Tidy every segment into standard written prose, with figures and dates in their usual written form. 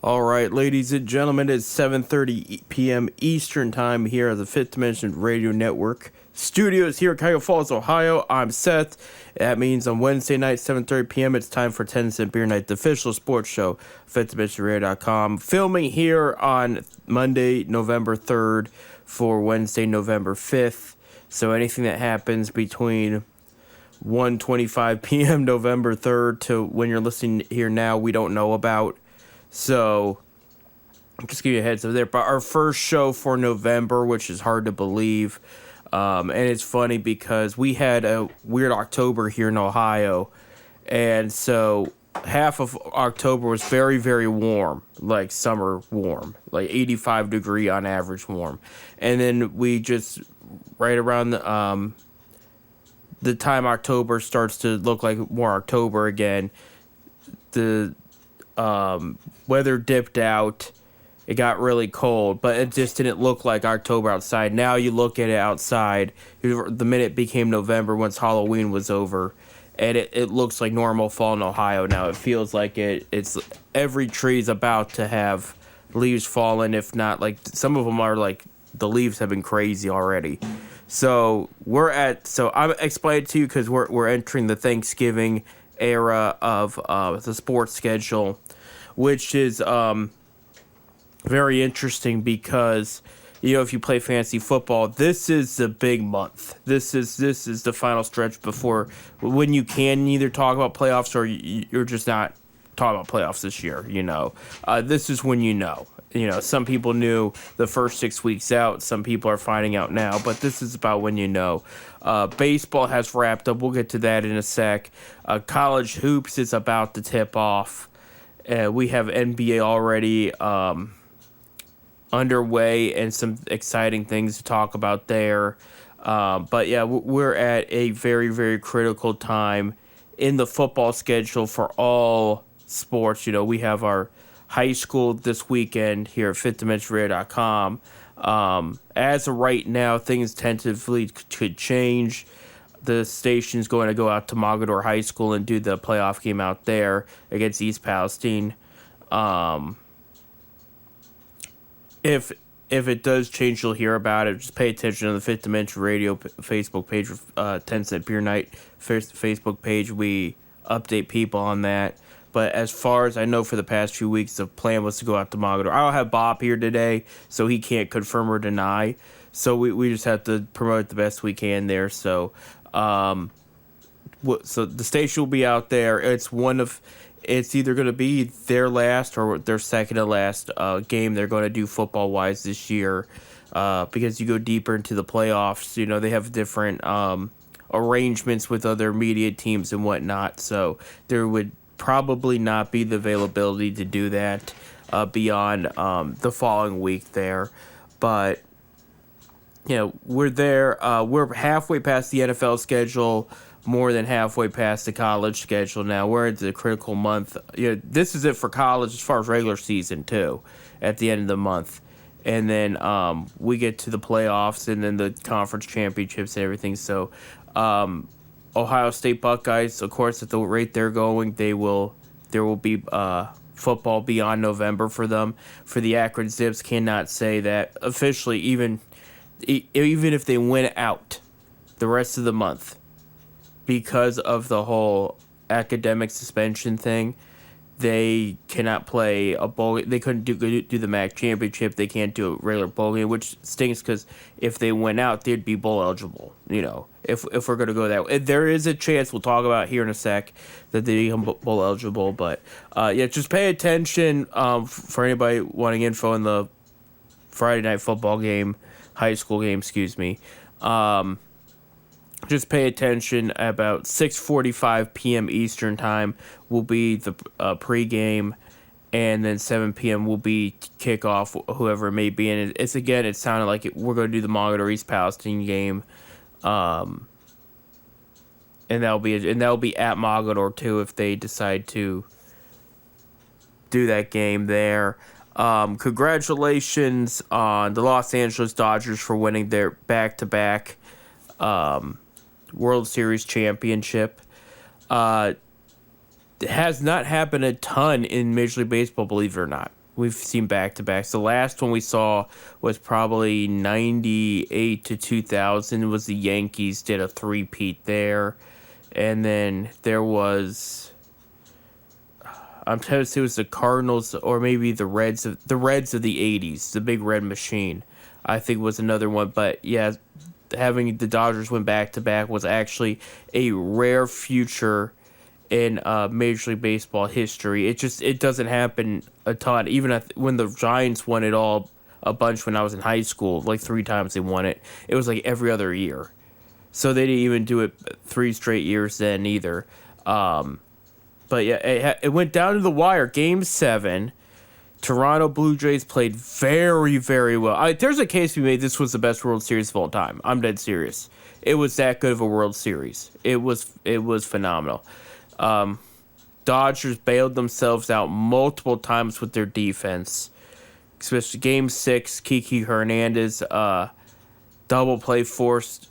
All right, ladies and gentlemen, it's 7:30 p.m. Eastern Time here at the Fifth Dimension Radio Network. Studios here in Cuyahoga Falls, Ohio. I'm Seth. That means on Wednesday night, 7:30 p.m., it's time for 10 Cent Beer Night, the official sports show, FifthDimensionRadio.com. Filming here on Monday, November 3rd for Wednesday, November 5th. So anything that happens between 1:25 p.m. November 3rd to when you're listening here now, we don't know about. So, I'll just give you a heads up there. But our first show for November, which is hard to believe, and it's funny because we had a weird October here in Ohio, and so half of October was very, very warm, like summer warm, like 85 degree on average warm. And then we just, right around the time October starts to look like more October again, the weather dipped out. It got really cold, but it just didn't look like October outside. Now you look at it outside, the minute it became November, once Halloween was over, and it looks like normal fall in Ohio now. It feels like it's every tree's about to have leaves falling, if not, like, some of them are like, the leaves have been crazy already. So I'm explaining to you because we're entering the Thanksgiving era of the sports schedule, which is very interesting because, if you play fantasy football, this is the big month. This is the final stretch before when you can either talk about playoffs or you're just not talking about playoffs this year. This is when some people knew the first 6 weeks out. Some people are finding out now, but this is about when baseball has wrapped up. We'll get to that in a sec. College hoops is about to tip off. We have NBA already underway and some exciting things to talk about there. But yeah, we're at a very, very critical time in the football schedule for all sports. We have our high school this weekend here at FifthDimensionRadio.com. As of right now, things tentatively could change. The station's going to go out to Mogadore High School and do the playoff game out there against East Palestine. If it does change, you'll hear about it. Just pay attention to the Fifth Dimension Radio Facebook page, 10 Cent Beer Night Facebook page. We update people on that. But as far as I know, for the past few weeks, the plan was to go out to Mogadore. I don't have Bob here today, so he can't confirm or deny. So we just have to promote the best we can there. So the station will be out there. It's either going to be their last or their second to last game they're going to do football-wise this year, because you go deeper into the playoffs. They have different arrangements with other media teams and whatnot. So there would probably not be the availability to do that beyond the following week there. But we're there. We're halfway past the NFL schedule, more than halfway past the college schedule now. We're into the critical month. This is it for college as far as regular season too, at the end of the month. And then we get to the playoffs and then the conference championships and everything. So Ohio State Buckeyes, of course, at the rate they're going, there will be football beyond November for them. For the Akron Zips, cannot say that officially, even if they win out the rest of the month because of the whole academic suspension thing, they cannot play a bowl. They couldn't do the MAC championship. They can't do a regular bowl game, which stinks because if they went out, they'd be bowl eligible. If we're going to go that way, there is a chance, we'll talk about here in a sec, that they become bowl eligible. But just pay attention for anybody wanting info on the Friday night football game, high school game, excuse me. Just pay attention. About 6:45 p.m. Eastern time will be the pregame, and then 7 p.m. will be kickoff, whoever it may be. And it sounded like we're going to do the Mogadore East Palestine game, and that'll be at Mogadore too if they decide to do that game there. Congratulations on the Los Angeles Dodgers for winning their back-to-back World Series championship. It has not happened a ton in Major League Baseball, believe it or not. we've seen back-to-backs. The last one we saw was probably 98 to 2000 was the Yankees did a three-peat there. And then there was, I'm trying to say it was the Cardinals or maybe the Reds of the 80s, the Big Red Machine, I think was another one. But yeah, having the Dodgers win back-to-back was actually a rare future in Major League Baseball history. It doesn't happen a ton. Even when the Giants won it all a bunch when I was in high school, like 3 times they won it. It was like every other year. So they didn't even do it 3 straight years then either. But yeah, it went down to the wire. Game 7, Toronto Blue Jays played very, very well. There's a case to be made this was the best World Series of all time. I'm dead serious. It was that good of a World Series. It was phenomenal. Dodgers bailed themselves out multiple times with their defense. Especially Game 6, Kiki Hernandez double play forced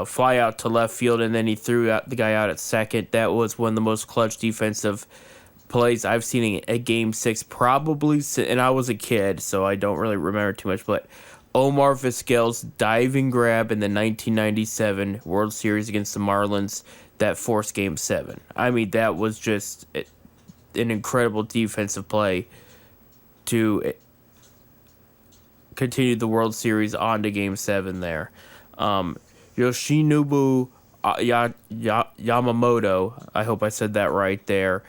fly out to left field, and then he threw out the guy out at second. That was one of the most clutch defensive plays I've seen in a Game 6, probably, and I was a kid, so I don't really remember too much, but Omar Vizquel's diving grab in the 1997 World Series against the Marlins that forced Game 7. I mean, that was just an incredible defensive play to continue the World Series on to Game 7 there. Yoshinobu Yamamoto, I hope I said that right there.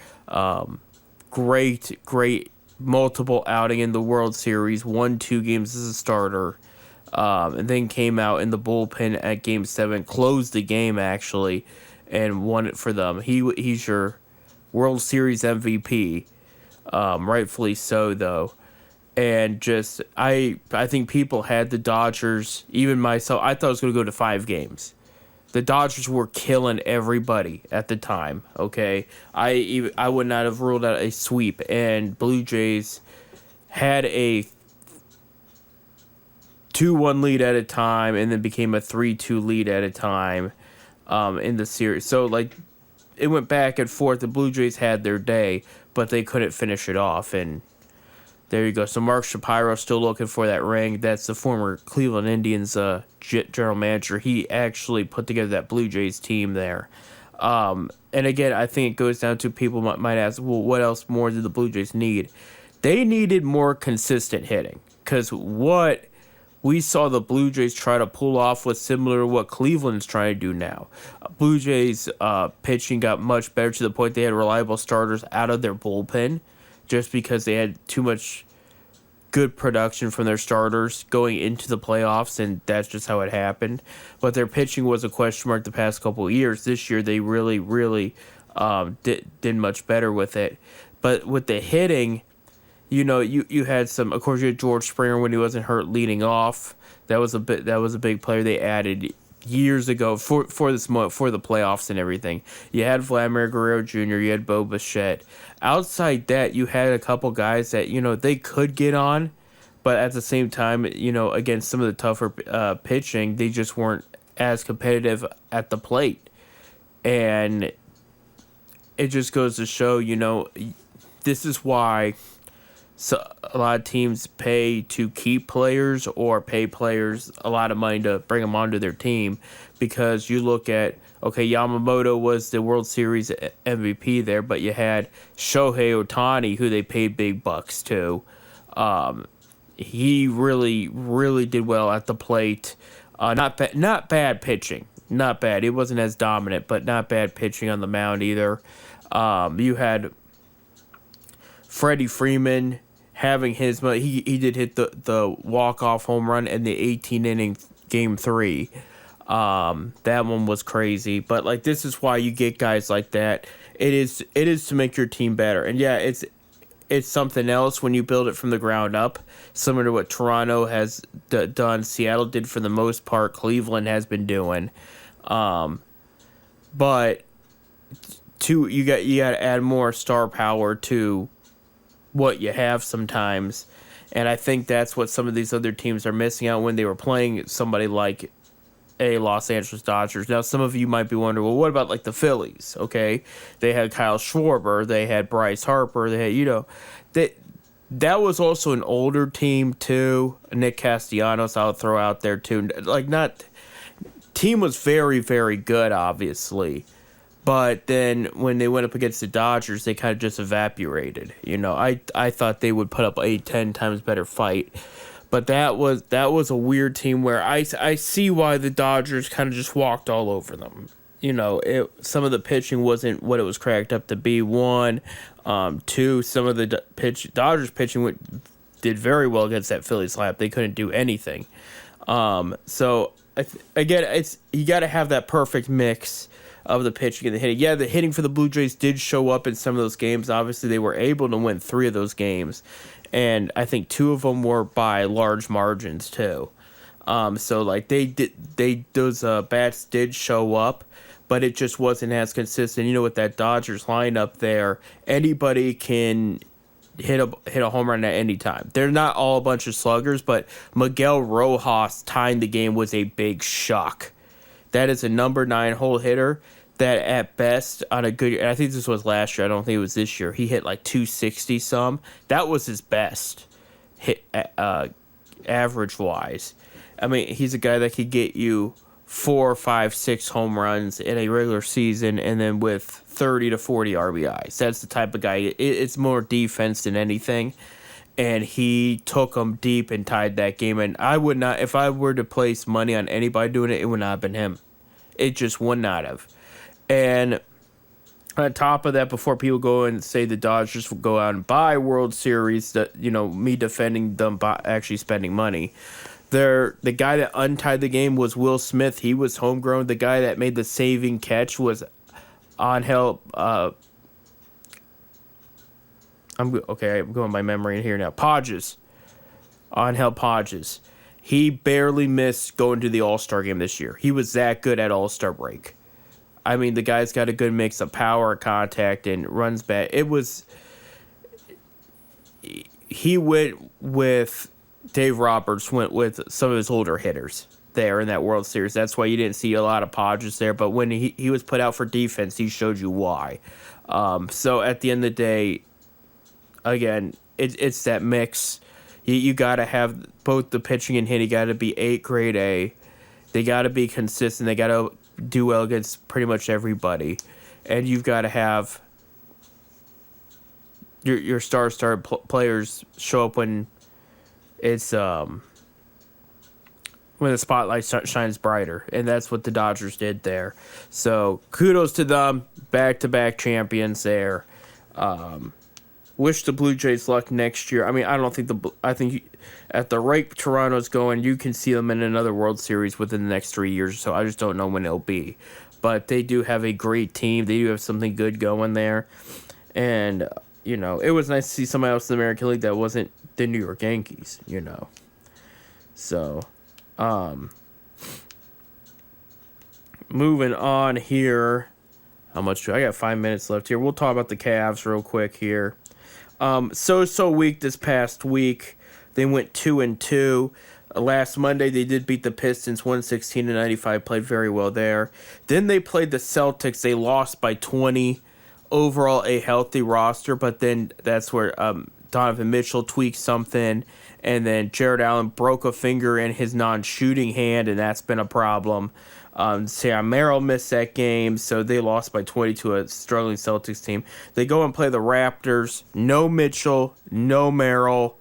Great multiple outing in the World Series, won 2 games as a starter, and then came out in the bullpen at Game 7, closed the game actually, and won it for them. He's your World Series MVP, rightfully so though. And just, I think people had the Dodgers, even myself, I thought it was going to go to 5 games. The Dodgers were killing everybody at the time, okay? I would not have ruled out a sweep, and Blue Jays had a 2-1 lead at a time, and then became a 3-2 lead at a time in the series. So, like, it went back and forth. The Blue Jays had their day, but they couldn't finish it off, and there you go. So Mark Shapiro still looking for that ring. That's the former Cleveland Indians general manager. He actually put together that Blue Jays team there. And again, I think it goes down to people might ask, well, what else more did the Blue Jays need? They needed more consistent hitting. Because what we saw the Blue Jays try to pull off was similar to what Cleveland's trying to do now. Blue Jays pitching got much better to the point they had reliable starters out of their bullpen, just because they had too much good production from their starters going into the playoffs, and that's just how it happened. But their pitching was a question mark the past couple of years. This year, they really did much better with it. But with the hitting, you had some. Of course, you had George Springer when he wasn't hurt leading off. That was a big player they added years ago for the playoffs and everything. You had Vladimir Guerrero Jr., you had Bo Bichette. Outside that, you had a couple guys that, they could get on, but at the same time, against some of the tougher pitching, they just weren't as competitive at the plate. And it just goes to show, this is why a lot of teams pay to keep players or pay players a lot of money to bring them onto their team, because you look at, okay, Yamamoto was the World Series MVP there, but you had Shohei Ohtani, who they paid big bucks to. He really did well at the plate. Not bad pitching. Not bad. It wasn't as dominant, but not bad pitching on the mound either. You had Freddie Freeman having his, he did hit the walk-off home run in the 18-inning Game 3. That one was crazy. But, like, this is why you get guys like that. It is to make your team better. And, yeah, it's something else when you build it from the ground up, similar to what Toronto has done, Seattle did for the most part, Cleveland has been doing. But you got to add more star power to what you have sometimes, and I think that's what some of these other teams are missing out when they were playing somebody like a Los Angeles Dodgers. Now, some of you might be wondering, well, what about like the Phillies? Okay, they had Kyle Schwarber, they had Bryce Harper, they had that was also an older team too. Nick Castellanos I'll throw out there too. Like, not team was very, very good, obviously. But then when they went up against the Dodgers, they kind of just evaporated. I thought they would put up a 10 times better fight. But that was a weird team where I see why the Dodgers kind of just walked all over them. Some of the pitching wasn't what it was cracked up to be. One, two, some of the Dodgers pitching did very well against that Phillies lineup. They couldn't do anything. So again, it's you got to have that perfect mix of the pitching and the hitting. Yeah, the hitting for the Blue Jays did show up in some of those games. Obviously, they were able to win 3 of those games, and I think 2 of them were by large margins too. So like those bats did show up, but it just wasn't as consistent. With that Dodgers lineup there, anybody can hit a home run at any time. They're not all a bunch of sluggers, but Miguel Rojas tying the game was a big shock. That is a number 9 hole hitter that at best on a good year, I think this was last year, I don't think it was this year, he hit like 260 some. That was his best hit average wise. I mean, he's a guy that could get you 4, 5, 6 home runs in a regular season, and then with 30 to 40 RBIs. That's the type of guy. It's more defense than anything. And he took them deep and tied that game. And I would not, if I were to place money on anybody doing it, it would not have been him. It just would not have. And on top of that, before people go and say the Dodgers will go out and buy World Series, that me defending them by actually spending money. The guy that untied the game was Will Smith. He was homegrown. The guy that made the saving catch was Angel. I'm going by memory in here now. Podges. Angel Podges. He barely missed going to the All-Star game this year. He was that good at All-Star break. I mean, the guy's got a good mix of power, contact, and runs back. He went with Dave Roberts, went with some of his older hitters there in that World Series. That's why you didn't see a lot of Podges there. But when he was put out for defense, he showed you why. So at the end of the day, again, it's that mix. You got to have both the pitching and hitting got to be grade A. They got to be consistent. They got to do well against pretty much everybody. And you've got to have your star players show up when it's when the spotlight shines brighter. And that's what the Dodgers did there. So kudos to them. Back-to-back champions there. Wish the Blue Jays luck next year. I mean, I think at the rate Toronto's going, you can see them in another World Series within the next 3 years or so. I just don't know when it'll be. But they do have a great team. They do have something good going there. And, it was nice to see somebody else in the American League that wasn't the New York Yankees, So, moving on here. How much I got 5 minutes left here. We'll talk about the Cavs real quick here. So weak this past week. They went 2-2. Last Monday they did beat the Pistons 116-95. Played very well there. Then they played the Celtics. They lost by 20. Overall a healthy roster, but then that's where Donovan Mitchell tweaked something, and then Jared Allen broke a finger in his non-shooting hand, and that's been a problem. Sam Merrill missed that game, so they lost by 20 to a struggling Celtics team. They go and play the Raptors. No Mitchell, no Merrill,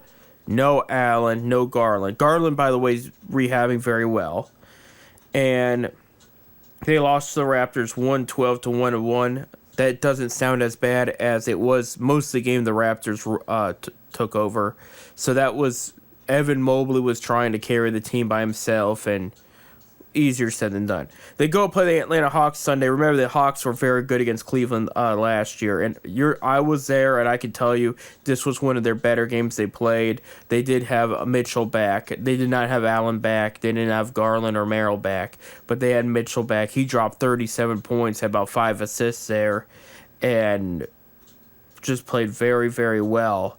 no Allen, no Garland. Garland, by the way, is rehabbing very well. And they lost to the Raptors 112-101. That doesn't sound as bad as it was most of the game the Raptors took over. So that was Evan Mobley was trying to carry the team by himself, and easier said than done. They go play the Atlanta Hawks Sunday. Remember, the Hawks were very good against Cleveland last year, and I was there, and I can tell you this was one of their better games they played. They did have Mitchell back. They did not have Allen back. They didn't have Garland or Merrill back, but they had Mitchell back. He dropped 37 points, had about 5 assists there, and just played very, very well.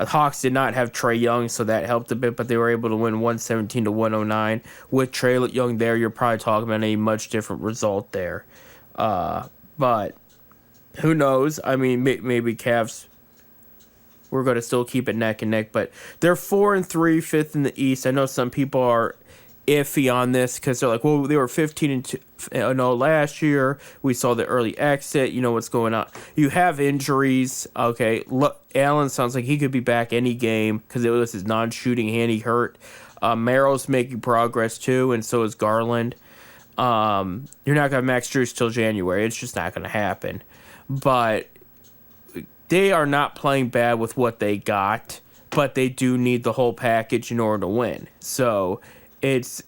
Hawks did not have Trae Young, so that helped a bit, but they were able to win 117-109. With Trae Young there, you're probably talking about a much different result there. But who knows? I mean, maybe Cavs we're going to still keep it neck and neck. But they're 4-3, fifth in the East. I know some people are iffy on this because they're like, well, they were 15-0 last year. We saw the early exit. You know what's going on. You have injuries. Okay, Allen sounds like he could be back any game because it was his non-shooting hand he hurt. Merrill's making progress too, and so is Garland. You're not going to have Max Strus till January. It's just not going to happen. But they are not playing bad with what they got, but they do need the whole package in order to win. So it's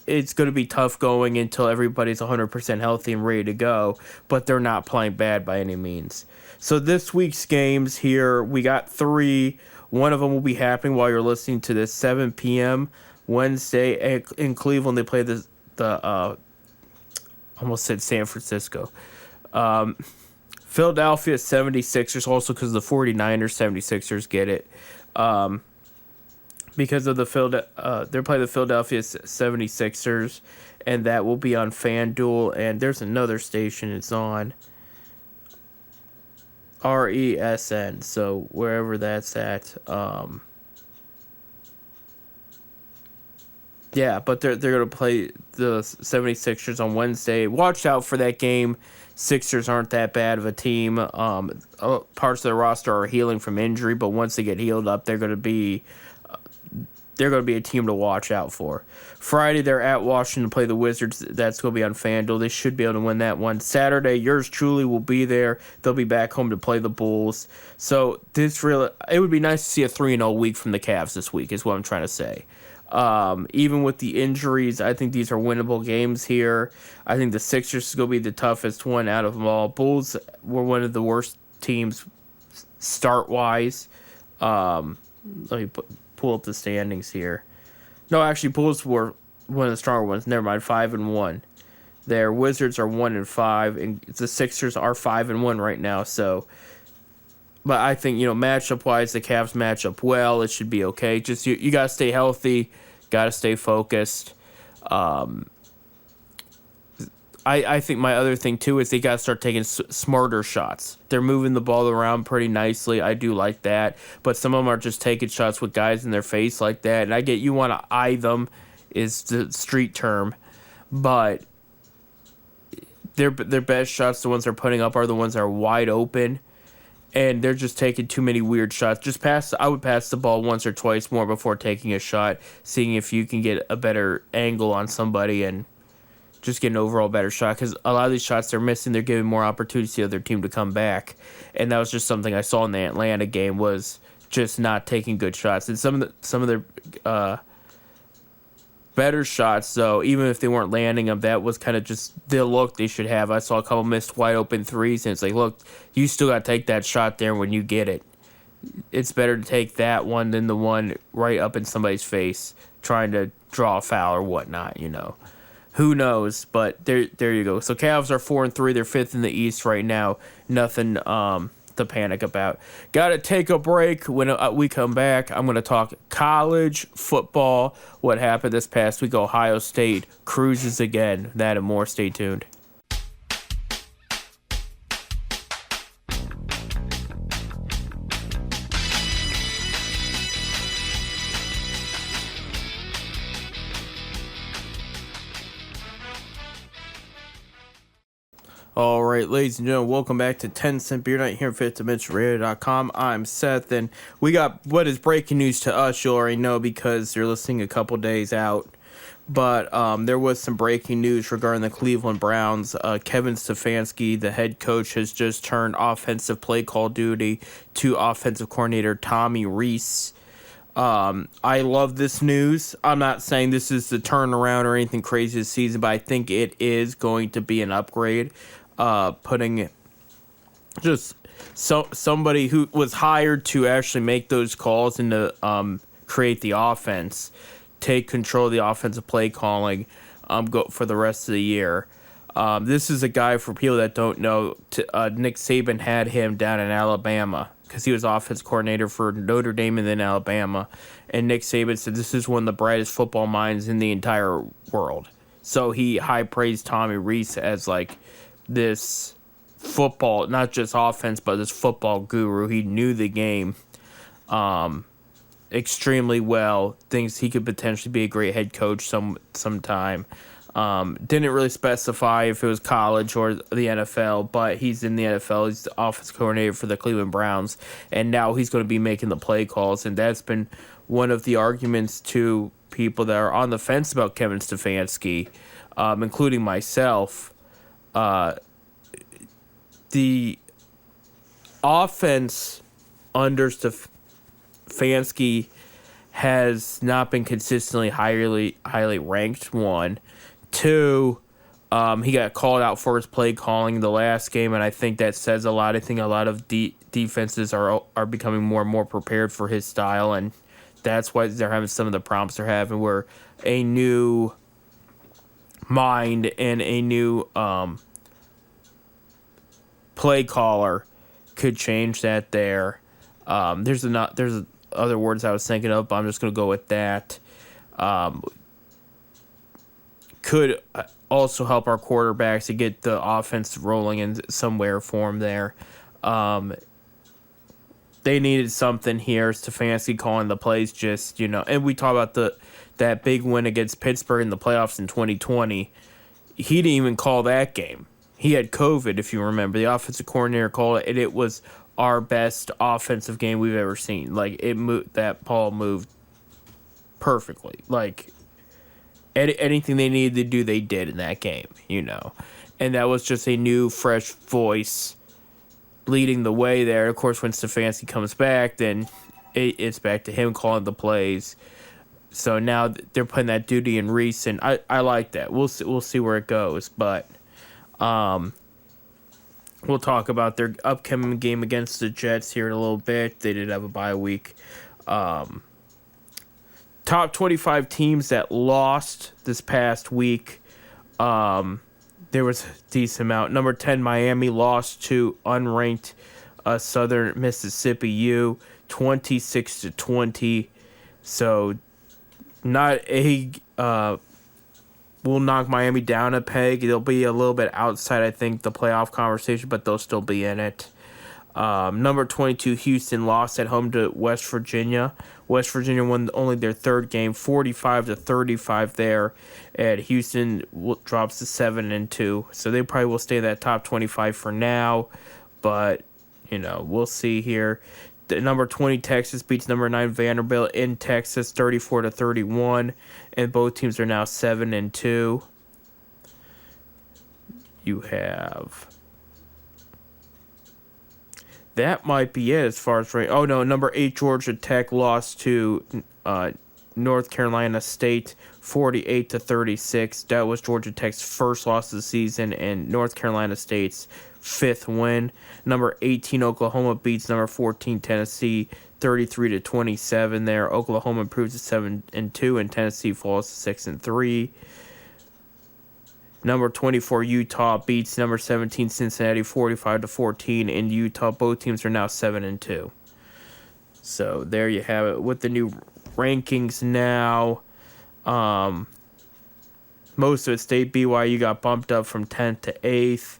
going to be tough going until everybody's 100% healthy and ready to go, but they're not playing bad by any means. So this week's games here, we got 3. One of them will be happening while you're listening to this, 7 p.m. Wednesday in Cleveland. They play the almost said San Francisco. Philadelphia 76ers, also because the 49ers 76ers get it. Because of they're playing the Philadelphia 76ers, and that will be on FanDuel. And there's another station it's on, RESN, so wherever that's at. Yeah, but they're going to play the 76ers on Wednesday. Watch out for that game. Sixers aren't that bad of a team. Parts of the roster are healing from injury, but once they get healed up, they're going to be a team to watch out for. Friday, they're at Washington to play the Wizards. That's going to be on FanDuel. They should be able to win that one. Saturday, yours truly will be there. They'll be back home to play the Bulls. So it would be nice to see a 3-0 week from the Cavs this week is what I'm trying to say. Even with the injuries, I think these are winnable games here. I think the Sixers is going to be the toughest one out of them all. Bulls were one of the worst teams start-wise. Let me pull up the standings here. No, actually, Bulls were one of the stronger ones. Never mind, 5-1. Their Wizards are 1-5, and the Sixers are 5-1 right now. So, but I think matchup wise, the Cavs match up well. It should be okay. Just you gotta stay healthy, gotta stay focused. I think my other thing too is they gotta start taking smarter shots. They're moving the ball around pretty nicely. I do like that, but some of them are just taking shots with guys in their face like that. And I get you want to eye them, is the street term, but their best shots, the ones they're putting up, are the ones that are wide open. And they're just taking too many weird shots. I would pass the ball once or twice more before taking a shot, seeing if you can get a better angle on somebody and just get an overall better shot. Because a lot of these shots they're missing, they're giving more opportunity to the other team to come back. And that was just something I saw in the Atlanta game, was just not taking good shots. And some of their better shots, though, even if they weren't landing them, that was kind of just the look they should have. I saw a couple missed wide open threes, and it's like, look, you still got to take that shot there when you get it. It's better to take that one than the one right up in somebody's face trying to draw a foul or whatnot, Who knows? But there you go. So Cavs are 4-3. They're 5th in the East right now. Nothing to panic about. Got to take a break. When we come back, I'm going to talk college football. What happened this past week? Ohio State cruises again. That and more. Stay tuned. All right, ladies and gentlemen, welcome back to 10 Cent Beer Night here at FifthDimensionRadio.com. I'm Seth, and we got what is breaking news to us. You already know because you're listening a couple days out. But there was some breaking news regarding the Cleveland Browns. Kevin Stefanski, the head coach, has just turned offensive play call duty to offensive coordinator Tommy Rees. I love this news. I'm not saying this is the turnaround or anything crazy this season, but I think it is going to be an upgrade. Putting just somebody who was hired to actually make those calls and to create the offense, take control of the offensive play calling, go for the rest of the year. This is a guy, for people that don't know, Nick Saban had him down in Alabama because he was offense coordinator for Notre Dame and then Alabama. And Nick Saban said this is one of the brightest football minds in the entire world. So he high praised Tommy Rees as like this football, not just offense, but this football guru. He knew the game. extremely well. Thinks he could potentially be a great head coach sometime. Didn't really specify if it was college or the NFL, but he's in the NFL. He's the offense coordinator for the Cleveland Browns, and now he's going to be making the play calls. And that's been one of the arguments to people that are on the fence about Kevin Stefanski, including myself. The offense under Stefanski has not been consistently highly ranked. One, two, he got called out for his play calling the last game, and I think that says a lot. I think a lot of defenses are becoming more and more prepared for his style, and that's why they're having some of the problems they're having, where a new mind and a new play caller could change that there. There's other words I was thinking of, but I'm just going to go with that. Could also help our quarterbacks to get the offense rolling in some way or form there. They needed something here. Stefanski calling the plays, just, and we talk about that big win against Pittsburgh in the playoffs in 2020. He didn't even call that game. He had COVID, if you remember. The offensive coordinator called it, and it was our best offensive game we've ever seen. Like, that ball moved perfectly. Like, anything they needed to do, they did in that game, And that was just a new, fresh voice leading the way there. Of course, when Stefanski comes back, then it's back to him calling the plays. So now they're putting that duty in Reese, and I like that. We'll see where it goes, but we'll talk about their upcoming game against the Jets here in a little bit. They did have a bye week. Top 25 teams that lost this past week. There was a decent amount. Number 10, Miami lost to unranked Southern Mississippi U, 26-20. So not a will knock Miami down a peg. They'll be a little bit outside, I think, the playoff conversation, but they'll still be in it. Number 22, Houston lost at home to West Virginia. West Virginia won only their third game, 45-35 there, and Houston drops to 7-2. So they probably will stay in that top 25 for now, but we'll see here. The number 20 Texas beats number 9 Vanderbilt in Texas, 34-31, and both teams are now 7-2. You have. That might be it as far as rank. Oh no, number 8 Georgia Tech lost to North Carolina State 48-36. That was Georgia Tech's first loss of the season and North Carolina State's 5th win. Number 18 Oklahoma beats number 14 Tennessee 33-27 there. Oklahoma improves to 7-2 and Tennessee falls to 6-3. Number 24 Utah beats number 17 Cincinnati 45-14, and Utah, both teams are now 7-2. So there you have it with the new rankings now. Most of it stayed. BYU got bumped up from 10th to 8th.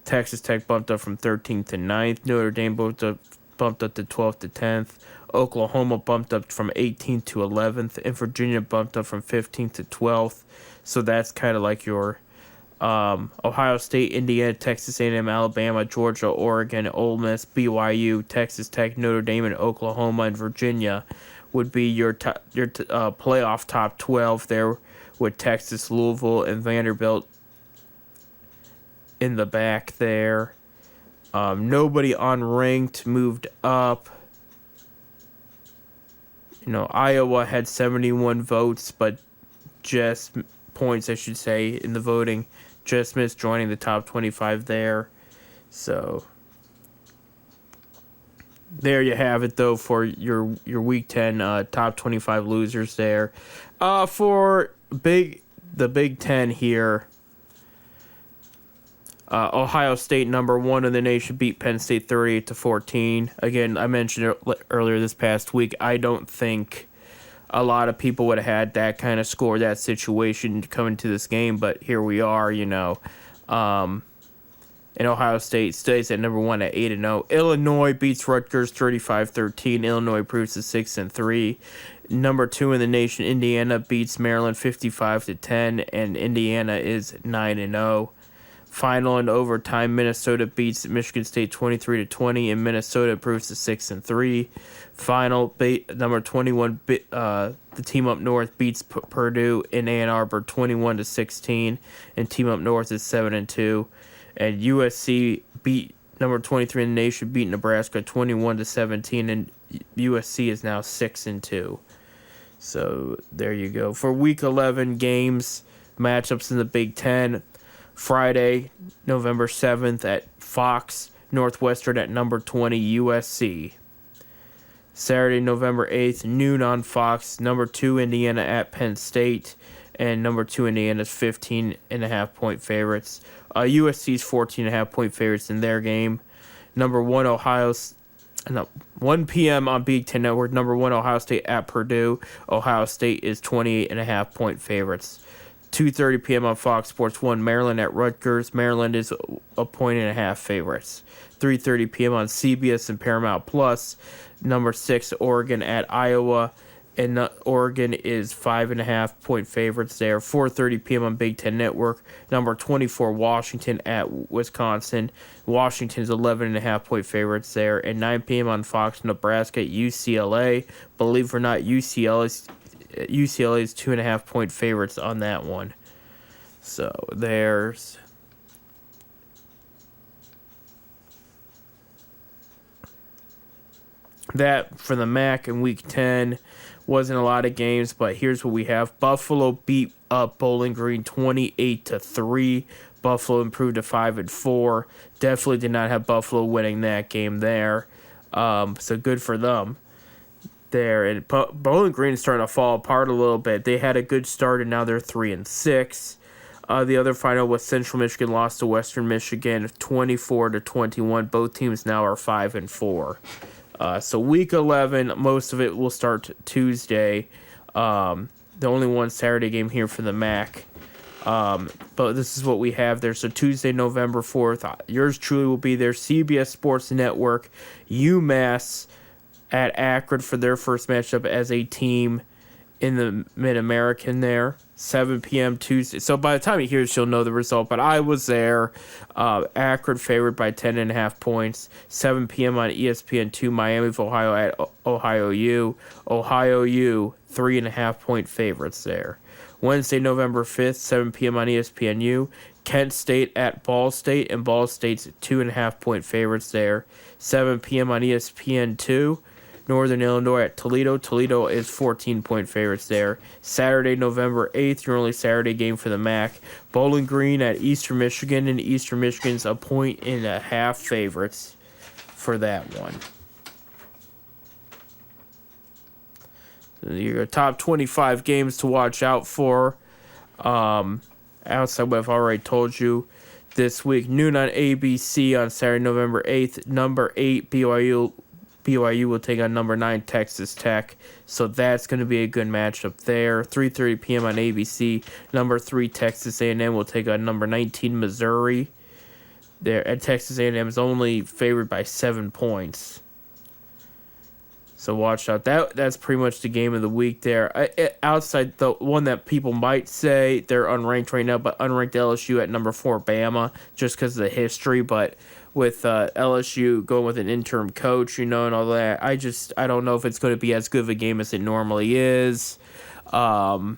Texas Tech bumped up from 13th to 9th. Notre Dame bumped up to 12th to 10th. Oklahoma bumped up from 18th to 11th, and Virginia bumped up from 15th to 12th. So that's kind of like your Ohio State, Indiana, Texas A&M, Alabama, Georgia, Oregon, Ole Miss, BYU, Texas Tech, Notre Dame, and Oklahoma and Virginia would be your playoff top 12 there, with Texas, Louisville, and Vanderbilt in the back there. Nobody unranked moved up. Iowa had 71 votes, but just points, I should say, in the voting. Just missed joining the top 25 there. So there you have it, though, for your Week 10 top 25 losers there. For the Big Ten here, Ohio State, number 1 in the nation, beat Penn State 38-14. Again, I mentioned it earlier this past week. I don't think a lot of people would have had that kind of score, that situation coming to this game, but here we are, And Ohio State stays at number 1 at 8-0. Illinois beats Rutgers 35-13. Illinois improves to 6-3. Number 2 in the nation, Indiana beats Maryland 55-10, and Indiana is 9-0. Final and overtime, Minnesota beats Michigan State 23-20, and Minnesota improves to 6-3. Final, number 21, the team up north beats Purdue in Ann Arbor 21-16, and team up north is 7-2. And USC beat number 23 in the nation, beat Nebraska 21-17, and USC is now 6-2. So there you go. For Week 11 games, matchups in the Big Ten. Friday, November 7th at Fox, Northwestern at number 20, USC. Saturday, November 8th, noon on Fox, number 2, Indiana at Penn State, and number 2, Indiana's 15.5-point favorites. USC's 14.5-point favorites in their game. Number 1, 1 p.m. on Big Ten Network, number 1, Ohio State at Purdue. Ohio State is 28.5-point favorites. 2:30 p.m. on Fox Sports 1, Maryland at Rutgers. Maryland is 1.5 favorites. 3:30 p.m. on CBS and Paramount Plus, number 6, Oregon at Iowa, and Oregon is 5.5-point favorites there. 4:30 p.m. on Big Ten Network, number 24, Washington at Wisconsin. Washington's 11.5-point favorites there. And 9 p.m. on Fox, Nebraska at UCLA. Believe it or not, UCLA's 2.5-point favorites on that one. So there's that for the MAC in Week 10. Wasn't a lot of games, but here's what we have. Buffalo beat up Bowling Green 28-3. Buffalo improved to 5-4. Definitely did not have Buffalo winning that game there. So good for them there. And Bowling Green is starting to fall apart a little bit. They had a good start, and now they're 3-6. The other final was Central Michigan lost to Western Michigan 24-21. Both teams now are 5-4. So Week 11, most of it will start Tuesday. The only one Saturday game here for the MAC. But this is what we have there. So Tuesday, November 4th, yours truly will be there. CBS Sports Network, UMass at Akron for their first matchup as a team in the Mid-American there. 7 p.m. Tuesday. So by the time you hear this, you'll know the result. But I was there. Akron favored by 10.5 points. 7 p.m. on ESPN2, Miami of Ohio at Ohio U. Ohio U, 3.5-point favorites there. Wednesday, November 5th, 7 p.m. on ESPNU. Kent State at Ball State, and Ball State's 2.5-point favorites there. 7 p.m. on ESPN2. Northern Illinois at Toledo. Toledo is 14-point favorites there. Saturday, November 8th, your only Saturday game for the MAC. Bowling Green at Eastern Michigan, and Eastern Michigan's 1.5 favorites for that one. Your top 25 games to watch out for. Outside what I've already told you this week. Noon on ABC on Saturday, November 8th. Number 8, BYU will take on number 9 Texas Tech, so that's going to be a good matchup there. 3:30 p.m. on ABC, number 3 Texas A&M will take on number 19 Missouri. There, and Texas A&M is only favored by 7 points, so watch out. That's pretty much the game of the week there. Outside the one that people might say they're unranked right now, but unranked LSU at number 4 Bama, just because of the history, but with LSU going with an interim coach, and all that. I don't know if it's going to be as good of a game as it normally is. But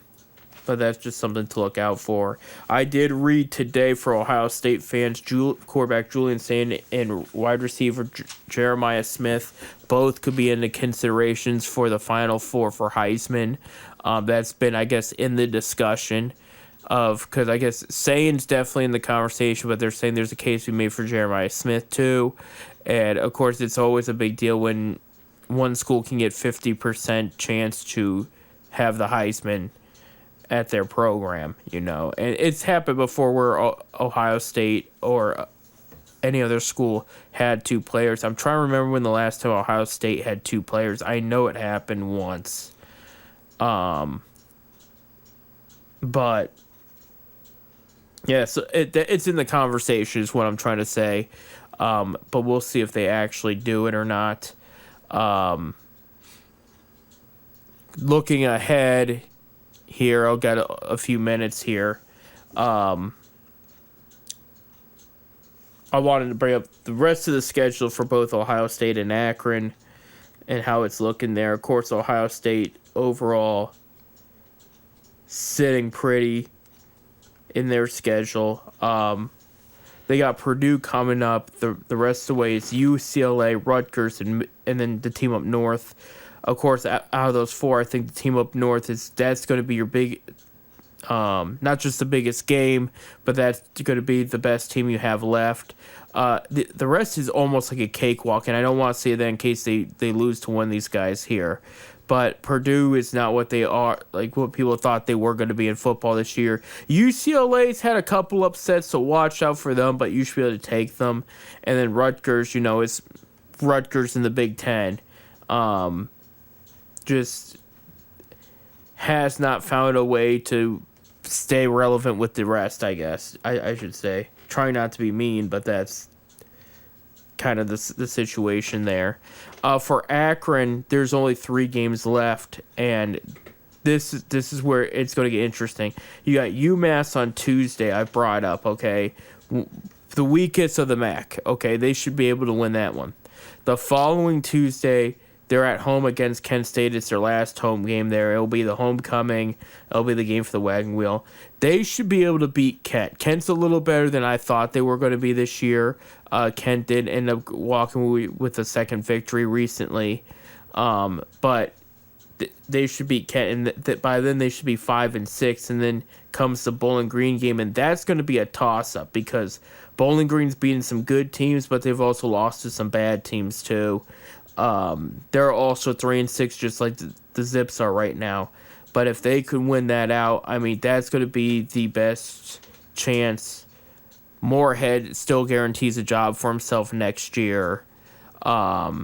that's just something to look out for. I did read today for Ohio State fans, quarterback Julian Sayin and wide receiver Jeremiah Smith both could be in the considerations for the Final Four for Heisman. That's been, I guess, in the discussion. Because I guess Sayin's definitely in the conversation, but they're saying there's a case to be made for Jeremiah Smith too. And of course, it's always a big deal when one school can get 50% chance to have the Heisman at their program, And it's happened before where Ohio State or any other school had 2 players. I'm trying to remember when the last time Ohio State had 2 players. I know it happened once. But Yeah, so it's in the conversation is what I'm trying to say. But we'll see if they actually do it or not. Looking ahead here, I'll get a few minutes here. I wanted to bring up the rest of the schedule for both Ohio State and Akron and how it's looking there. Of course, Ohio State overall sitting pretty in their schedule. They got Purdue coming up. The rest of the way is UCLA, Rutgers, and then the team up north. Of course, out of those four, I think the team up north that's going to be your big, not just the biggest game, but that's going to be the best team you have left. The rest is almost like a cakewalk, and I don't want to say that in case they lose to one of these guys here. But Purdue is not what they are, like what people thought they were going to be in football this year. UCLA's had a couple upsets, so watch out for them, but you should be able to take them. And then Rutgers, is Rutgers in the Big Ten. Just has not found a way to stay relevant with the rest, I guess. I should say. Try not to be mean, but that's kind of the situation there. For Akron, there's only 3 games left, and this is where it's going to get interesting. You got UMass on Tuesday. I brought up, okay, the weakest of the MAC. Okay, they should be able to win that one. The following Tuesday, they're at home against Kent State. It's their last home game there. It'll be the homecoming. It'll be the game for the wagon wheel. They should be able to beat Kent. Kent's a little better than I thought they were going to be this year. Kent did end up walking with a second victory recently. But they should beat Kent. And by then they should be 5-6. And then comes the Bowling Green game. And that's going to be a toss-up because Bowling Green's beaten some good teams, but they've also lost to some bad teams too. They're also 3-6, just like the Zips are right now. But if they could win that out, I mean, that's going to be the best chance. Moorhead still guarantees a job for himself next year. Yeah,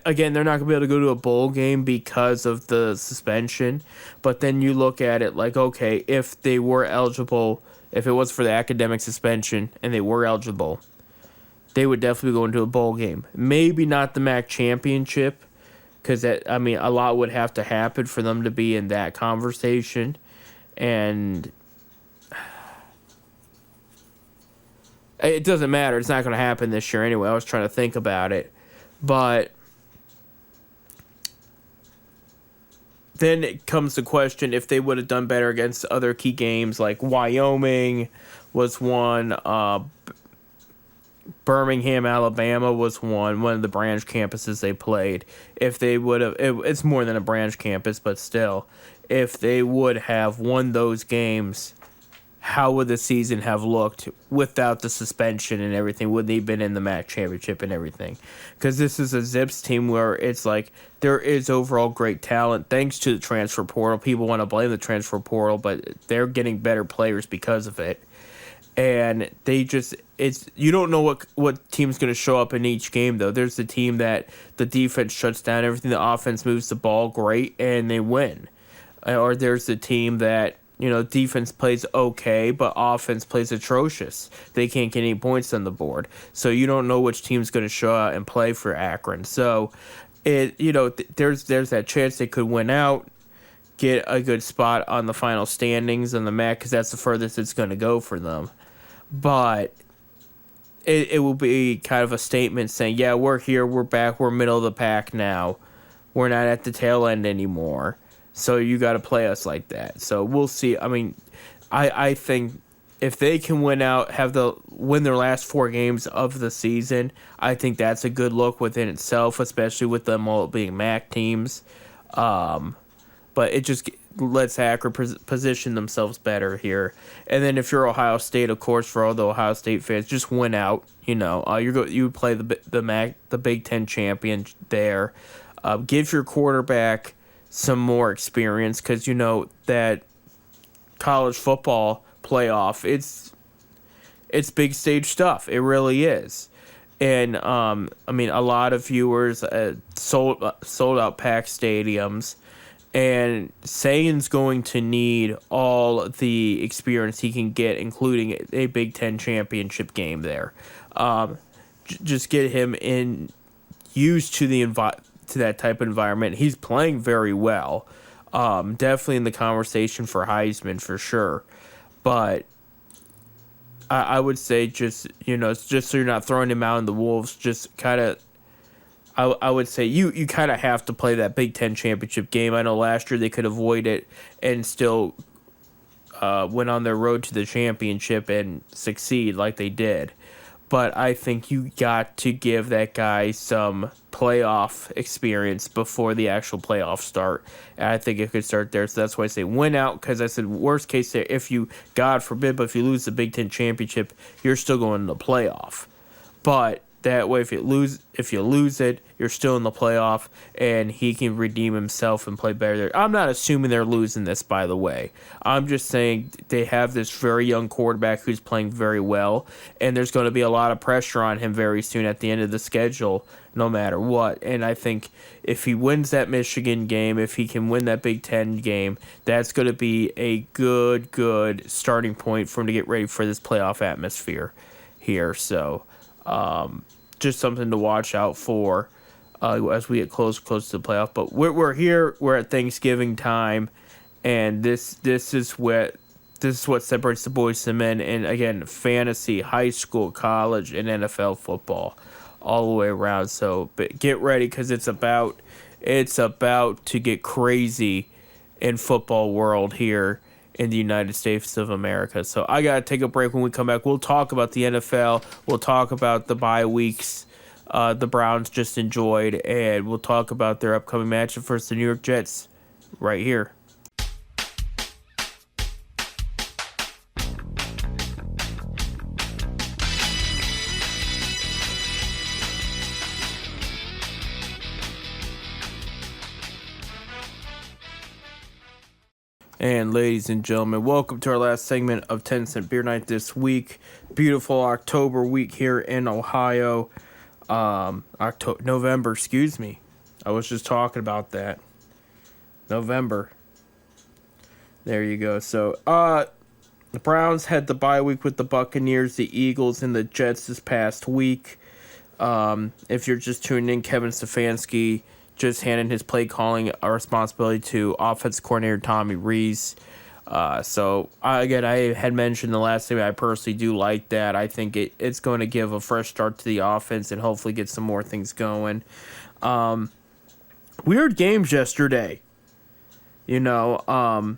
again, they're not going to be able to go to a bowl game because of the suspension. But then you look at it like, okay, if they were eligible, if it was for the academic suspension and they were eligible, they would definitely go into a bowl game. Maybe not the MAC championship, because a lot would have to happen for them to be in that conversation. And it doesn't matter. It's not going to happen this year anyway. I was trying to think about it. But then it comes the question if they would have done better against other key games, like Wyoming was one, Birmingham, Alabama was one of the branch campuses they played. If they would have, it's more than a branch campus, but still, if they would have won those games, how would the season have looked without the suspension and everything? Would they have been in the MAC championship and everything? Because this is a Zips team where it's like there is overall great talent thanks to the transfer portal. People want to blame the transfer portal, but they're getting better players because of it. And you don't know what team's going to show up in each game, though. There's the team that the defense shuts down everything, the offense moves the ball great, and they win. Or there's the team that, defense plays okay, but offense plays atrocious. They can't get any points on the board. So you don't know which team's going to show out and play for Akron. So, there's that chance they could win out, get a good spot on the final standings on the MAC, because that's the furthest it's going to go for them. But it will be kind of a statement saying, yeah, we're here, we're back, we're middle of the pack now. We're not at the tail end anymore. So you got to play us like that. So we'll see. I mean, I think if they can win their last 4 games of the season, I think that's a good look within itself, especially with them all being MAC teams. But it just lets Akron position themselves better here. And then if you're Ohio State, of course, for all the Ohio State fans, just win out. You play the Big Ten champion there. Give your quarterback some more experience, because that college football playoff, it's big stage stuff. It really is. And a lot of viewers, sold out packed stadiums. And Sagan's going to need all the experience he can get, including a Big Ten championship game there. Just get him used to to that type of environment. He's playing very well. Definitely in the conversation for Heisman for sure. But I would say just so you're not throwing him out in the wolves, just kind of. I would say you kind of have to play that Big Ten championship game. I know last year they could avoid it and still went on their road to the championship and succeed like they did. But I think you got to give that guy some playoff experience before the actual playoffs start. And I think it could start there. So that's why I say win out, because I said worst case there, if you, God forbid, but if you lose the Big Ten championship, you're still going to the playoff. But that way, if you lose it, you're still in the playoff, and he can redeem himself and play better there. I'm not assuming they're losing this, by the way. I'm just saying they have this very young quarterback who's playing very well, and there's going to be a lot of pressure on him very soon at the end of the schedule, no matter what. And I think if he wins that Michigan game, if he can win that Big Ten game, that's going to be a good starting point for him to get ready for this playoff atmosphere here. So, just something to watch out for as we get close to the playoff. But we're here. We're at Thanksgiving time, and this is what separates the boys from men. And again, fantasy, high school, college, and NFL football, all the way around. So, but get ready, because it's about to get crazy in football world here in the United States of America. So I got to take a break. When we come back, we'll talk about the NFL. We'll talk about the bye weeks the Browns just enjoyed, and we'll talk about their upcoming matchup versus the New York Jets right here. And ladies and gentlemen, welcome to our last segment of 10 Cent Beer Night this week. Beautiful October week here in Ohio. November, excuse me. I was just talking about that. November. There you go. So, the Browns had the bye week with the Buccaneers, the Eagles, and the Jets this past week. If you're just tuning in, Kevin Stefanski just handed his play calling responsibility to offensive coordinator Tommy Rees. So I had mentioned the last time I personally do like that. I think it's going to give a fresh start to the offense and hopefully get some more things going. Weird games yesterday. You had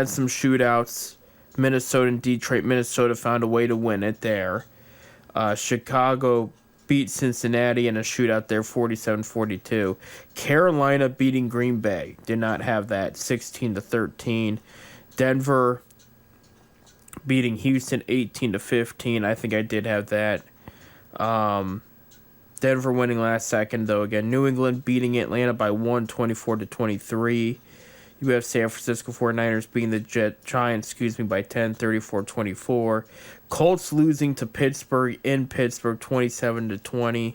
some shootouts. Minnesota and Detroit. Minnesota found a way to win it there. Chicago beat Cincinnati in a shootout there, 47-42. Carolina beating Green Bay. Did not have that, 16-13. Denver beating Houston 18-15. I think I did have that. Denver winning last second, though. Again, New England beating Atlanta by 1, 24-23. You have San Francisco 49ers beating the Giants, by 10, 34-24. Colts losing to Pittsburgh in Pittsburgh, 27-20.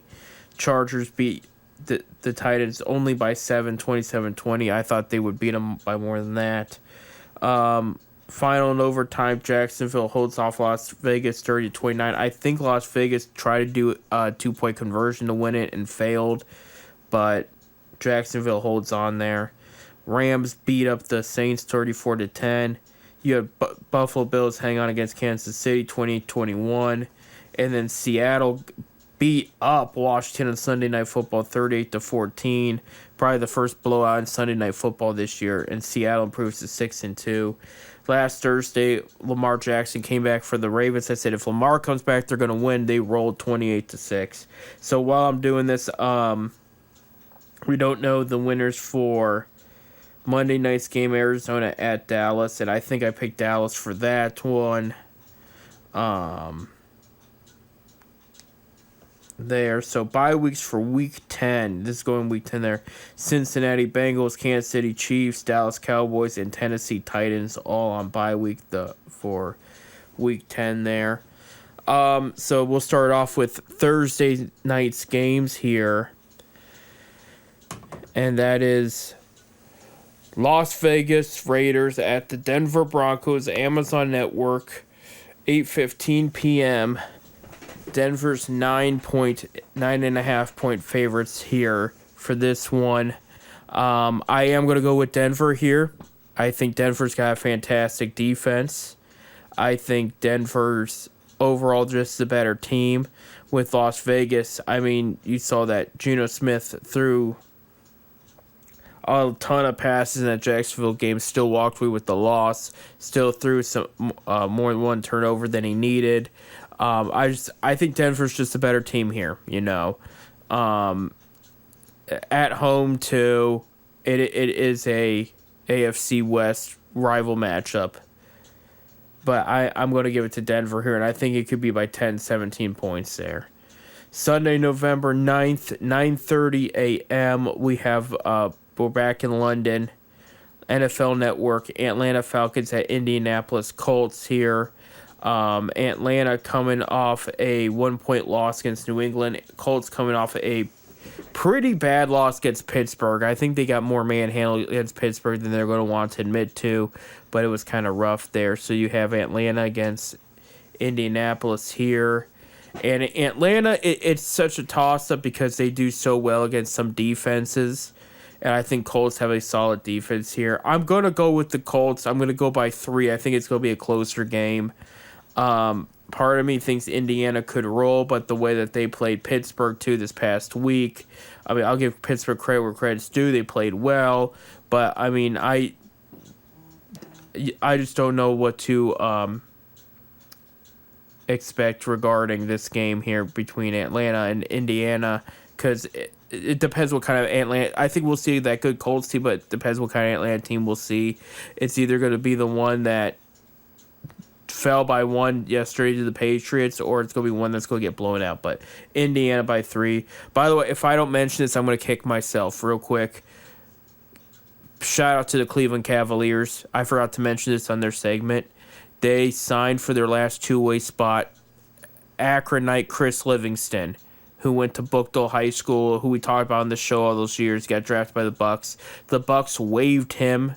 Chargers beat the Titans only by 7, 27-20. I thought they would beat them by more than that. Final and overtime, Jacksonville holds off Las Vegas 30-29. I think Las Vegas tried to do a 2-point conversion to win it and failed, but Jacksonville holds on there. Rams beat up the Saints 34-10. You had Buffalo Bills hang on against Kansas City 20-21. And then Seattle beat up Washington on Sunday Night Football 38-14. Probably the first blowout in Sunday Night Football this year. And Seattle improves to 6-2. Last Thursday, Lamar Jackson came back for the Ravens. I said if Lamar comes back, they're going to win. They rolled 28-6. So while I'm doing this, we don't know the winners for Monday night's game, Arizona at Dallas, and I think I picked Dallas for that one. There. So bye weeks for week 10. This is going week 10 there. Cincinnati Bengals, Kansas City Chiefs, Dallas Cowboys, and Tennessee Titans all on bye week for week 10 there. So we'll start off with Thursday night's games here. And that is Las Vegas Raiders at the Denver Broncos, Amazon Network, 8:15 p.m. Denver's 9.5 point favorites here for this one. I am going to go with Denver here. I think Denver's got a fantastic defense. I think Denver's overall just a better team. With Las Vegas, I mean, you saw that Geno Smith threw a ton of passes in that Jacksonville game, still walked away with the loss, still threw some more than one turnover than he needed. I think Denver's just a better team here, At home too, it is a AFC West rival matchup. But I'm going to give it to Denver here, and I think it could be by 10, 17 points there. Sunday, November 9th, 9:30 a.m. We're back in London. NFL Network, Atlanta Falcons at Indianapolis Colts here. Atlanta coming off a 1-point loss against New England. Colts coming off a pretty bad loss against Pittsburgh. I think they got more manhandled against Pittsburgh than they're going to want to admit to, but it was kind of rough there. So you have Atlanta against Indianapolis here. And Atlanta, it's such a toss-up because they do so well against some defenses. And I think Colts have a solid defense here. I'm going to go with the Colts. I'm going to go by 3. I think it's going to be a closer game. Part of me thinks Indiana could roll, but the way that they played Pittsburgh, too, this past week, I mean, I'll give Pittsburgh credit where credit's due. They played well. But, I mean, I just don't know what to expect regarding this game here between Atlanta and Indiana, because it depends what kind of Atlanta. I think we'll see that good Colts team, but it depends what kind of Atlanta team we'll see. It's either going to be the one that fell by 1 yesterday to the Patriots, or it's going to be one that's going to get blown out. But Indiana by 3. By the way, if I don't mention this, I'm going to kick myself real quick. Shout out to the Cleveland Cavaliers. I forgot to mention this on their segment. They signed for their last two-way spot Akronite Chris Livingston, who went to Bookdale High School, who we talked about on the show all those years, got drafted by the Bucks. The Bucks waived him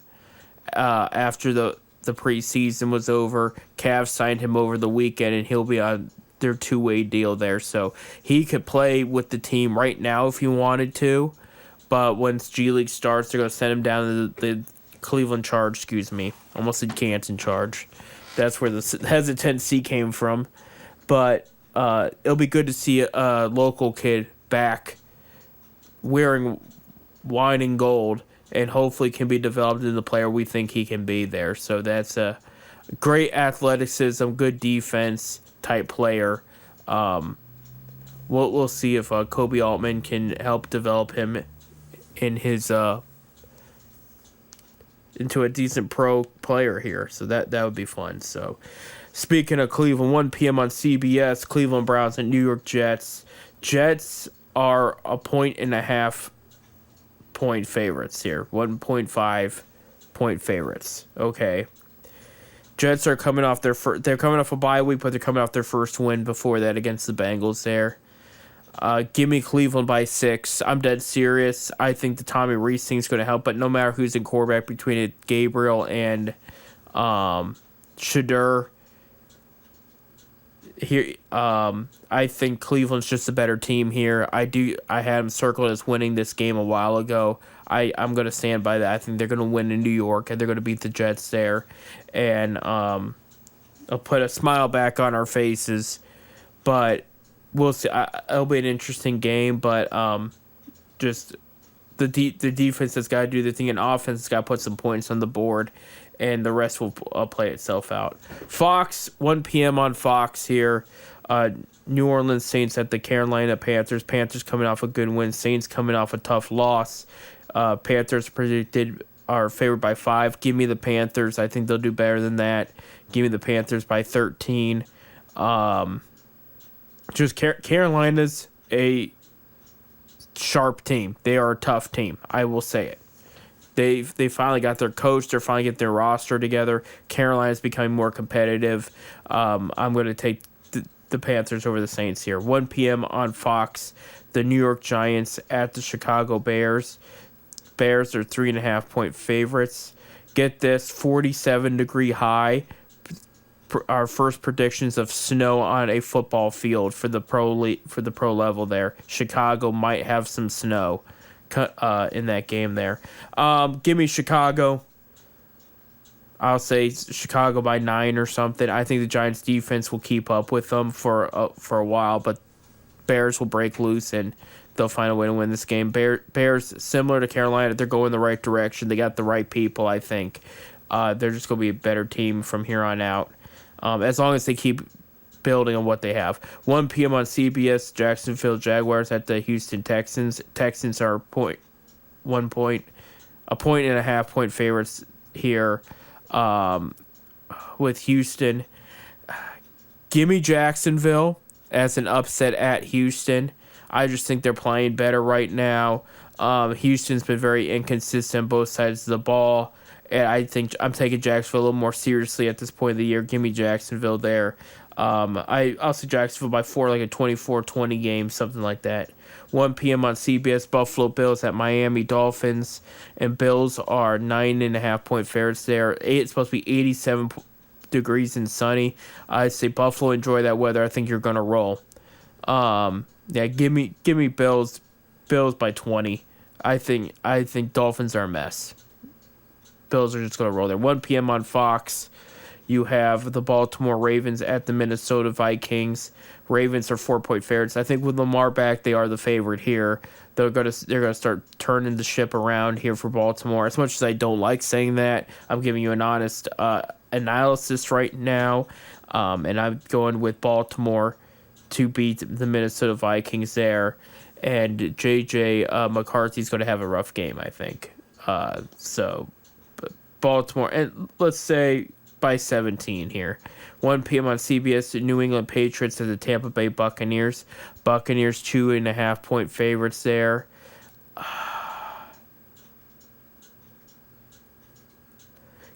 after the preseason was over. Cavs signed him over the weekend, and he'll be on their two-way deal there. So he could play with the team right now if he wanted to, but once G League starts, they're going to send him down to the Cleveland Charge, almost said Canton Charge. That's where the hesitancy came from. But it'll be good to see a local kid back wearing wine and gold, and hopefully can be developed into the player we think he can be there. So that's a great athleticism, good defense type player. We'll see if Kobe Altman can help develop him in his into a decent pro player here. So that would be fun. So speaking of Cleveland, 1 p.m. on CBS, Cleveland Browns and New York Jets. Jets are a 1.5 point favorites here. 1.5 point favorites. Okay. Jets are coming off they're coming off a bye week, but they're coming off their first win before that against the Bengals there. Give me Cleveland by 6. I'm dead serious. I think the Tommy Rees thing is going to help, but no matter who's in quarterback between it, Gabriel and Shadur, here, I think Cleveland's just a better team here. I had them circled as winning this game a while ago. I'm going to stand by that. I think they're going to win in New York, and they're going to beat the Jets there. And I'll put a smile back on our faces. But we'll see. It'll be an interesting game, but just the defense has got to do the thing, and offense has got to put some points on the board, and the rest will play itself out. Fox, 1 p.m. on Fox here. New Orleans Saints at the Carolina Panthers. Panthers coming off a good win. Saints coming off a tough loss. Panthers predicted are favored by 5. Give me the Panthers. I think they'll do better than that. Give me the Panthers by 13. Just Carolina's a sharp team. They are a tough team. I will say it. They finally got their coach. They're finally getting their roster together. Carolina's becoming more competitive. I'm going to take the Panthers over the Saints here. 1 p.m. on Fox. The New York Giants at the Chicago Bears. Bears are 3.5-point favorites. Get this, 47-degree high. Our first predictions of snow on a football field for the pro level there. Chicago might have some snow in that game there. Give me Chicago. I'll say Chicago by 9 or something. I think the Giants defense will keep up with them for a while, but Bears will break loose and they'll find a way to win this game. Bears, similar to Carolina, they're going the right direction. They got the right people, I think. They're just going to be a better team from here on out. As long as they keep building on what they have. 1 p.m. on CBS, Jacksonville Jaguars at the Houston Texans. Texans are a 1.5-point favorites here with Houston. Give me Jacksonville as an upset at Houston. I just think they're playing better right now. Houston's been very inconsistent on both sides of the ball. And I think I'm taking Jacksonville a little more seriously at this point of the year. Give me Jacksonville there. I'll say Jacksonville by 4, like a 24-20 game, something like that. 1 p.m. on CBS, Buffalo Bills at Miami Dolphins. And Bills are 9.5-point favorites there. It's supposed to be 87 degrees and sunny. I say Buffalo, enjoy that weather. I think you're going to roll. Give me Bills by 20. I think Dolphins are a mess. Bills are just going to roll there. 1 p.m. on Fox, you have the Baltimore Ravens at the Minnesota Vikings. Ravens are 4-point favorites. I think with Lamar back, they are the favorite here. They're going to start turning the ship around here for Baltimore. As much as I don't like saying that, I'm giving you an honest analysis right now, and I'm going with Baltimore to beat the Minnesota Vikings there. And J.J. McCarthy's going to have a rough game, I think. Baltimore, and let's say by 17 here. 1 p.m. on CBS, the New England Patriots and the Tampa Bay Buccaneers. Buccaneers 2.5-point favorites there.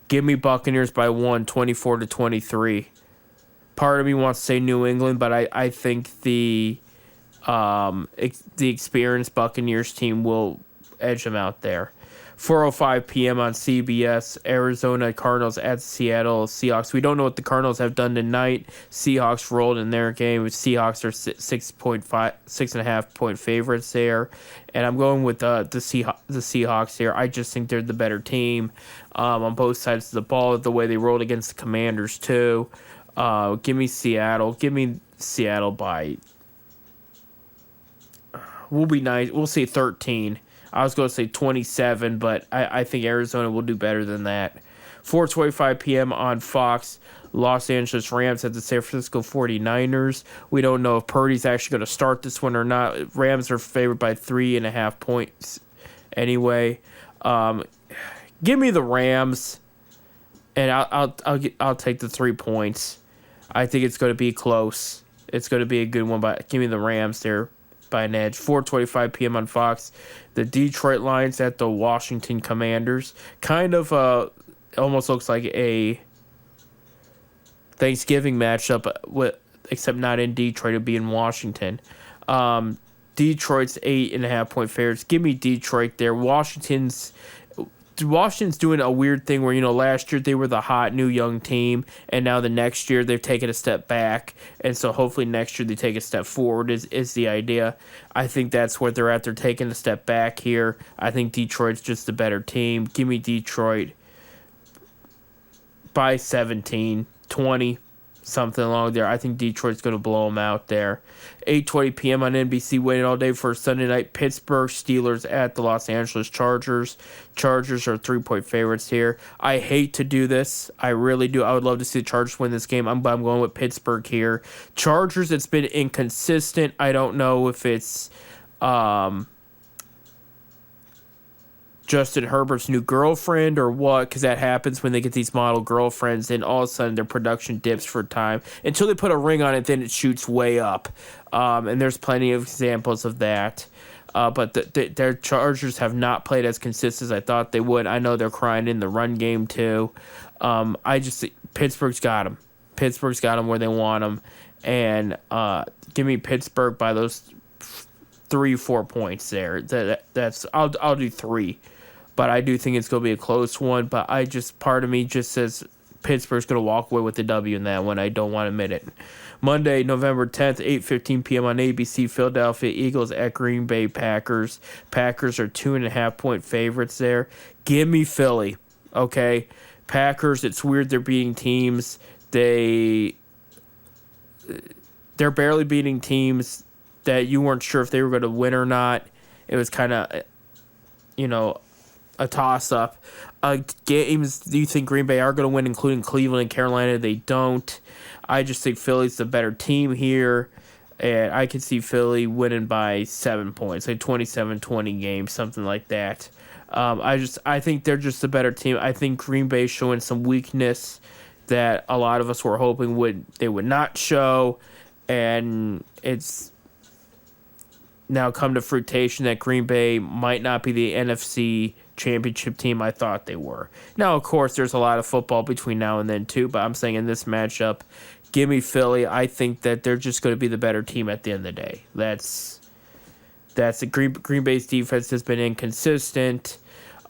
Give me Buccaneers by 1, 24-23. Part of me wants to say New England, but I think the experienced Buccaneers team will edge them out there. 4:05 p.m. on CBS, Arizona Cardinals at Seattle Seahawks. We don't know what the Cardinals have done tonight. Seahawks rolled in their game. Seahawks are 6.5-point favorites there, and I'm going with the Seahawks here. I just think they're the better team on both sides of the ball. The way they rolled against the Commanders too. Give me Seattle. Give me Seattle by. We'll be nice. We'll say 13. I was going to say 27, but I think Arizona will do better than that. 4:25 p.m. on Fox, Los Angeles Rams at the San Francisco 49ers. We don't know if Purdy's actually going to start this one or not. Rams are favored by 3.5 points anyway. Give me the Rams, and I'll take the 3 points. I think it's going to be close. It's going to be a good one, but give me the Rams there by an edge. 4:25 p.m. on Fox, the Detroit Lions at the Washington Commanders. Kind of almost looks like a Thanksgiving matchup, except not in Detroit. It'll be in Washington. Detroit's 8.5-point favorites. Give me Detroit there. Washington's doing a weird thing where, last year they were the hot new young team, and now the next year they've taken a step back, and so hopefully next year they take a step forward is the idea. I think that's where they're at. They're taking a step back here. I think Detroit's just a better team. Give me Detroit by 17, 20, something along there. I think Detroit's going to blow them out there. 8:20 p.m. on NBC, waiting all day for Sunday night. Pittsburgh Steelers at the Los Angeles Chargers. Chargers are 3-point favorites here. I hate to do this. I really do. I would love to see the Chargers win this game. I'm going with Pittsburgh here. Chargers, it's been inconsistent. I don't know if it's Justin Herbert's new girlfriend or what, because that happens when they get these model girlfriends, and all of a sudden their production dips for time. Until they put a ring on it, then it shoots way up. And there's plenty of examples of that. But their Chargers have not played as consistent as I thought they would. I know they're crying in the run game too. I just think Pittsburgh's got them. Pittsburgh's got them where they want them. And give me Pittsburgh by those 3-4 points there. I'll do 3. but I do think it's going to be a close one. But part of me just says Pittsburgh's going to walk away with the W in that one. I don't want to admit it. Monday, November 10th, 8:15 p.m. on ABC, Philadelphia Eagles at Green Bay Packers. Packers are 2.5-point favorites there. Give me Philly, okay? Packers, it's weird they're beating teams. They're barely beating teams that you weren't sure if they were going to win or not. It was kind of, a toss-up. Games do you think Green Bay are going to win, including Cleveland and Carolina? They don't. I just think Philly's the better team here, and I can see Philly winning by 7 points, like 27-20 game, something like that. I think they're just the better team. I think Green Bay's showing some weakness that a lot of us were hoping they would not show, and it's now come to fruition that Green Bay might not be the NFC championship team I thought they were. Now, of course, there's a lot of football between now and then too, but I'm saying in this matchup, give me Philly. I think that they're just going to be the better team at the end of the day. That's the Green Bay's defense has been inconsistent.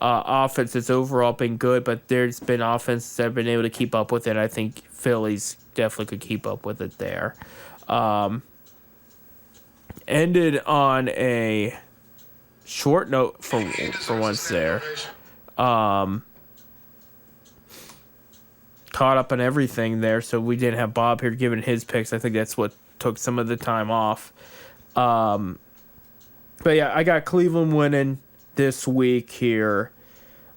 Offense has overall been good, but there's been offenses that have been able to keep up with it. I think Philly's definitely could keep up with it there. Ended on a short note for once there. Caught up on everything there, so we didn't have Bob here giving his picks. I think that's what took some of the time off. But yeah, I got Cleveland winning this week here.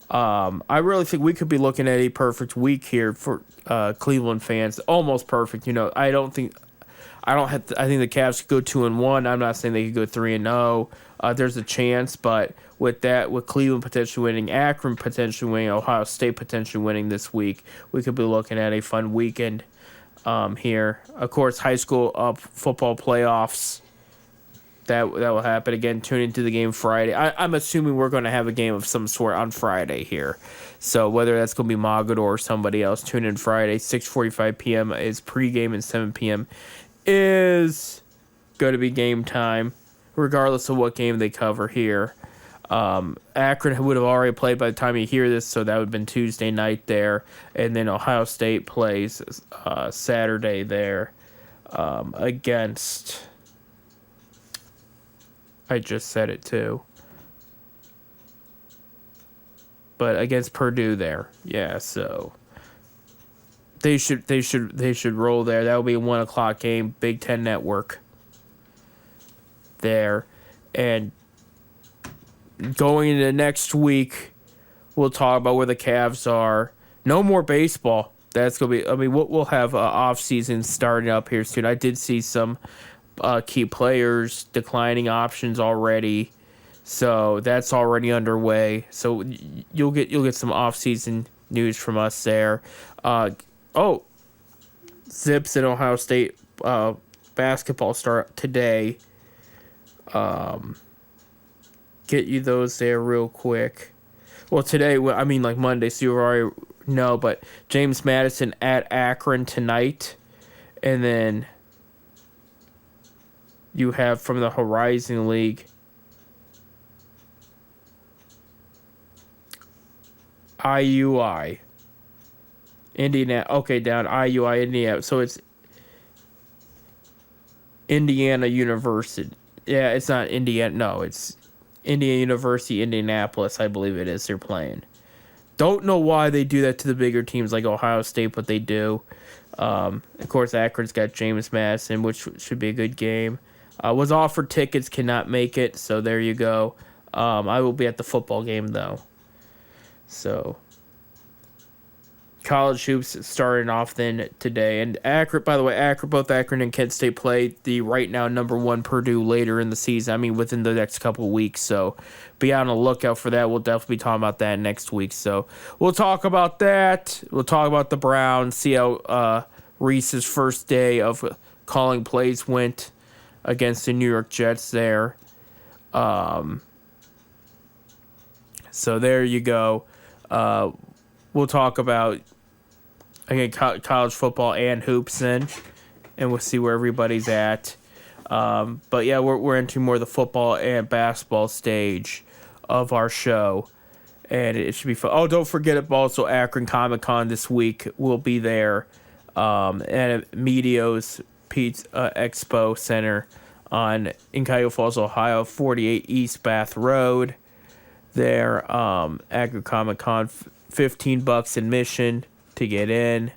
I really think we could be looking at a perfect week here for Cleveland fans. Almost perfect, I think the Cavs could go 2-1. I'm not saying they could go 3-0. There's a chance, but with Cleveland potentially winning, Akron potentially winning, Ohio State potentially winning this week, we could be looking at a fun weekend here. Of course, high school football playoffs. That will happen again. Tune into the game Friday. I'm assuming we're going to have a game of some sort on Friday here. So whether that's going to be Mogador or somebody else, tune in Friday. 6:45 p.m. is pregame and 7 p.m. is going to be game time, regardless of what game they cover here. Akron would have already played by the time you hear this, so that would have been Tuesday night there. And then Ohio State plays Saturday there against... I just said it too. But against Purdue there. Yeah, so they should roll there. That will be a 1:00 game, Big Ten Network. There. And going into next week, we'll talk about where the Cavs are. No more baseball. That's gonna be we'll have off season starting up here soon. I did see some key players declining options already, so that's already underway. So you'll get some off-season news from us there. Zips and Ohio State basketball start today. Get you those there real quick. Well, today, like Monday, so you already know, but James Madison at Akron tonight, and then you have from the Horizon League IUI Indiana. Okay, down IUI Indiana. So it's Indiana University. Yeah, it's not Indiana. No, it's Indiana University, Indianapolis. I believe it is. They're playing. Don't know why they do that to the bigger teams like Ohio State, but they do. Of course, Akron's got James Madison, which should be a good game. Was offered tickets, cannot make it, so there you go. I will be at the football game, though. So, college hoops starting off then today. And Akron, by the way, both Akron and Kent State play the right now number 1 Purdue later in the season. Within the next couple of weeks. So, be on the lookout for that. We'll definitely be talking about that next week. So, we'll talk about that. We'll talk about the Browns, see how Reese's first day of calling plays went against the New York Jets there. So there you go. We'll talk about, again, college football and hoops then, and we'll see where everybody's at. But yeah, we're into more of the football and basketball stage of our show. and it should be fun. Oh, don't forget it. Also, Akron Comic Con this week. We'll be there, and at Meteo's Pizza Expo Center in Cuyahoga Falls, Ohio, 48 East Bath Road. There, Akron Comic Con, $15 admission to get in.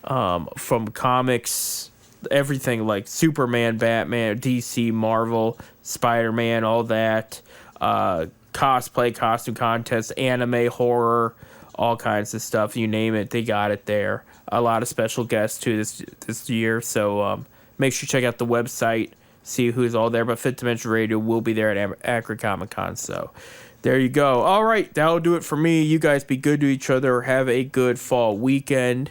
From comics, everything like Superman, Batman, DC, Marvel, Spider-Man, all that. Cosplay, costume contests, anime, horror, all kinds of stuff. You name it, they got it there. A lot of special guests too this year. So make sure you check out the website, see who's all there. But Fifth Dimension Radio will be there at Akron Comic Con. So there you go. All right, that'll do it for me. You guys be good to each other. Have a good fall weekend.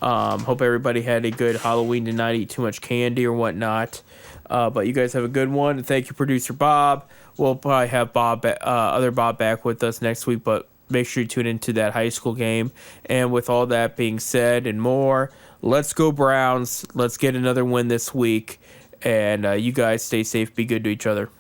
Hope everybody had a good Halloween, did not eat too much candy or whatnot. But you guys have a good one. Thank you, producer Bob. We'll probably have other Bob back with us next week, but make sure you tune into that high school game. And with all that being said and more, let's go Browns. Let's get another win this week. And you guys stay safe. Be good to each other.